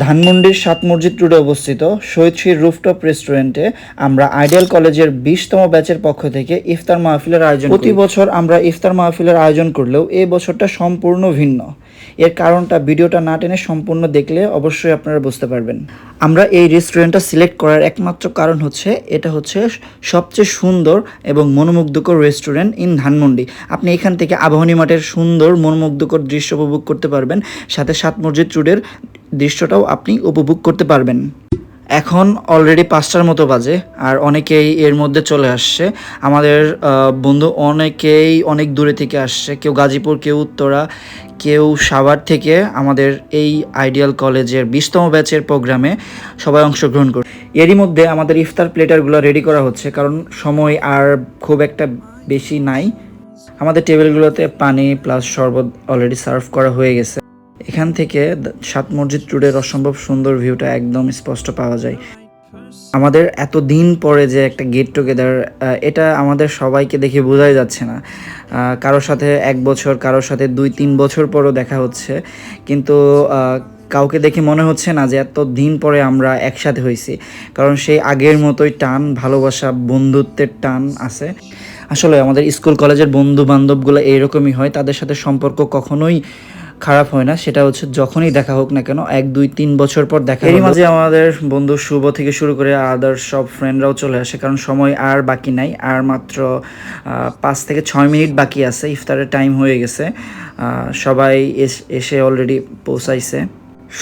ধানমন্ডির সাত মসজিদ রোডে অবস্থিত শহীদ শ্রী রুফটপ রেস্টুরেন্টে আমরা আইডিয়াল কলেজের 20তম ব্যাচের পক্ষ থেকে ইফতার মাহফিলের আয়োজন প্রতি বছর আমরা ইফতার মাহফিলের আয়োজন করলেও এই বছরটা সম্পূর্ণ ভিন্ন। এর কারণটা ভিডিওটা না টেনে সম্পূর্ণ দেখলে অবশ্যই আপনারা বুঝতে পারবেন। আমরা এই রেস্টুরেন্টটা সিলেক্ট করার একমাত্র কারণ হচ্ছে এটা হচ্ছে সবচেয়ে সুন্দর এবং মনোমুগ্ধকর রেস্টুরেন্ট ইন ধানমন্ডি। আপনি এখান থেকে আবাহনী মাঠের সুন্দর মনোমুগ্ধকর দৃশ্য উপভোগ করতে পারবেন, সাথে সাত মসজিদ রোডের দৃশ্যটাও আপনি উপভোগ করতে পারবেন। এখন অলরেডি 5টার মতো বাজে আর অনেকেই এর মধ্যে চলে আসছে। আমাদের বন্ধু অনেকেই অনেক দূরে থেকে আসছে, কেউ গাজীপুর, কেউ উত্তরা, কেউ সাভার থেকে আমাদের এই আইডিয়াল কলেজের 20তম ব্যাচের প্রোগ্রামে সবাই অংশগ্রহণ করে। এরই মধ্যে আমাদের ইফতার প্লেটারগুলো রেডি করা হচ্ছে, কারণ সময় আর খুব একটা বেশি নাই। আমাদের টেবিলগুলোতে পানি প্লাস শরবত অলরেডি সার্ভ করা হয়ে গেছে। এখান থেকে সাত মসজিদ রোডের অসম্ভব সুন্দর ভিউটা একদম স্পষ্ট পাওয়া যায়। আমাদের এত দিন পরে যে একটা গেট টুগেদার, এটা আমাদের সবাইকে দেখে বোঝাই যাচ্ছে না। কারোর সাথে 1 বছর, কারোর সাথে 2-3 বছর পরও দেখা হচ্ছে, কিন্তু কাউকে দেখে মনে হচ্ছে না যে এত দিন পরে আমরা একসাথে হয়েছি, কারণ সেই আগের মতোই টান, ভালোবাসা, বন্ধুত্বের টান আছে। আসলে আমাদের স্কুল কলেজের বন্ধু বান্ধবগুলো এইরকমই হয়, তাদের সাথে সম্পর্ক কখনোই খারাপ হয় না। সেটা হচ্ছে যখনই দেখা হোক না কেন, 1-2-3 বছর পর দেখা। এরই মাঝে আমাদের বন্ধু শুভ থেকে শুরু করে আদার্স সব ফ্রেন্ডরাও চলে আসে, কারণ সময় আর বাকি নাই। আর মাত্র 5 থেকে 6 মিনিট বাকি আছে, ইফতারের টাইম হয়ে গেছে। সবাই এসে অলরেডি পৌঁছাইছে।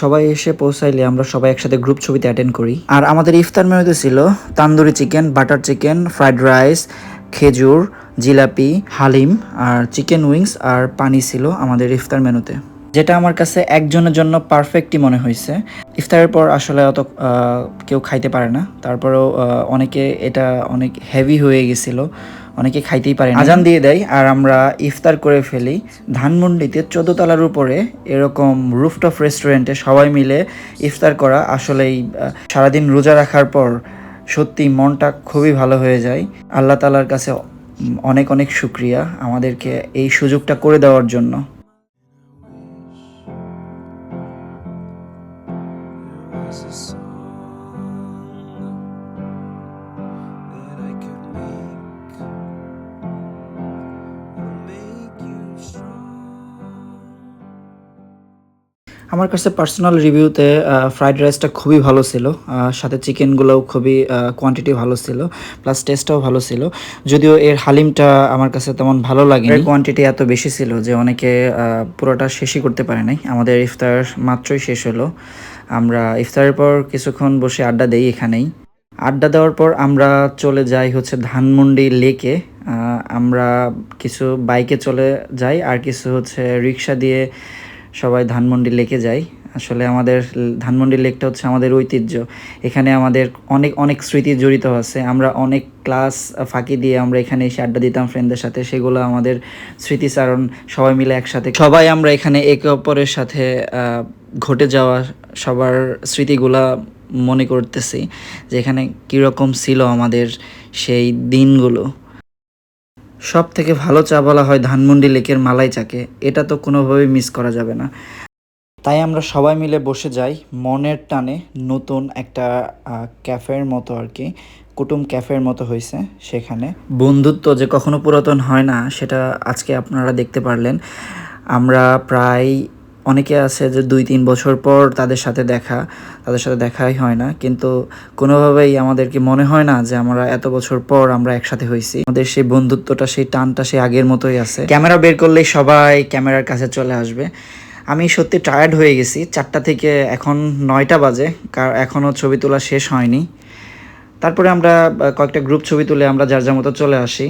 সবাই এসে পৌঁছাইলে আমরা সবাই একসাথে গ্রুপ ছবিতে অ্যাটেন্ড করি। আর আমাদের ইফতার মেনুতে ছিল tandoori chicken, butter chicken, fried rice, খেজুর, জিলাপি, হালিম আর চিকেন উইংস আর পানি ছিল আমাদের ইফতার মেনুতে, যেটা আমার কাছে একজনের জন্য পারফেক্টই মনে হয়েছে। ইফতারের পর আসলে অত কেউ খাইতে পারে না, তারপরেও অনেকে এটা অনেক হেভি হয়ে গেছিলো, অনেকে খাইতেই পারে না। আজান দিয়ে দেয় আর আমরা ইফতার করে ফেলি। ধানমন্ডিতে 14 তলার উপরে এরকম রুফটপ রেস্টুরেন্টে সবাই মিলে ইফতার করা আসলেই সারাদিন রোজা রাখার পর সত্যি মনটা খুবই ভালো হয়ে যায়। আল্লাহ তাআলার কাছে অনেক অনেক শুকরিয়া আমাদেরকে এই সুযোগটা করে দেওয়ার জন্য। আমার কাছে পার্সোনাল রিভিউতে ফ্রাইড রাইসটা খুবই ভালো ছিল, সাথে চিকেনগুলোও খুবই কোয়ান্টিটি ভালো ছিল, প্লাস টেস্টটাও ভালো ছিল। যদিও এর হালিমটা আমার কাছে তেমন ভালো লাগেনি, কোয়ান্টিটি এত বেশি ছিল যে অনেকে পুরোটা শেষই করতে পারে নাই। আমাদের ইফতার মাত্রই শেষ হলো। আমরা ইফতারের পর কিছুক্ষণ বসে আড্ডা দেই এখানেই। আড্ডা দেওয়ার পর আমরা চলে যাই হচ্ছে ধানমন্ডি লেকে। আমরা কিছু বাইকে চলে যাই আর কিছু হচ্ছে রিক্সা দিয়ে সবাই ধানমন্ডি লেকে যাই। আসলে আমাদের ধানমন্ডি লেকটা হচ্ছে আমাদের ঐতিহ্য। এখানে আমাদের অনেক অনেক স্মৃতি জড়িত আছে। আমরা অনেক ক্লাস ফাঁকি দিয়ে আমরা এখানে এসে আড্ডা দিতাম ফ্রেন্ডদের সাথে, সেগুলো আমাদের স্মৃতিচারণ। সবাই মিলে একসাথে সবাই আমরা এখানে একে অপরের সাথে ঘটে যাওয়া সবার স্মৃতিগুলা মনে করতেছি, যে এখানে কীরকম ছিল আমাদের সেই দিনগুলো। সব থেকে ভালো চা বলা হয় ধানমন্ডি লেকের মালাই চাকে, এটা তো কোনোভাবেই মিস করা যাবে না। তাই আমরা সবাই মিলে বসে যাই মনের টানে নতুন একটা ক্যাফের মতো আর কি, কুটুম ক্যাফের মতো হয়েছে। সেখানে বন্ধুত্ব যে কখনো পুরাতন হয় না সেটা আজকে আপনারা দেখতে পারলেন। আমরা প্রায় অনেকে আছে যে 2-3 বছর পর তাদের সাথে দেখাই হয় না, কিন্তু কোনোভাবেই আমাদেরকে মনে হয় না যে আমরা এত বছর পর আমরা একসাথে হয়েছি। আমাদের সেই বন্ধুত্বটা, সেই টানটা সেই আগের মতোই আছে। ক্যামেরা বের করলেই সবাই ক্যামেরার কাছে চলে আসবে। আমি সত্যি টায়ার্ড হয়ে গেছি। 4টা থেকে এখন 9টা বাজে, এখনও ছবি তোলা শেষ হয়নি। তারপরে আমরা কয়েকটা গ্রুপ ছবি তুলে আমরা যার যার মতো চলে আসি।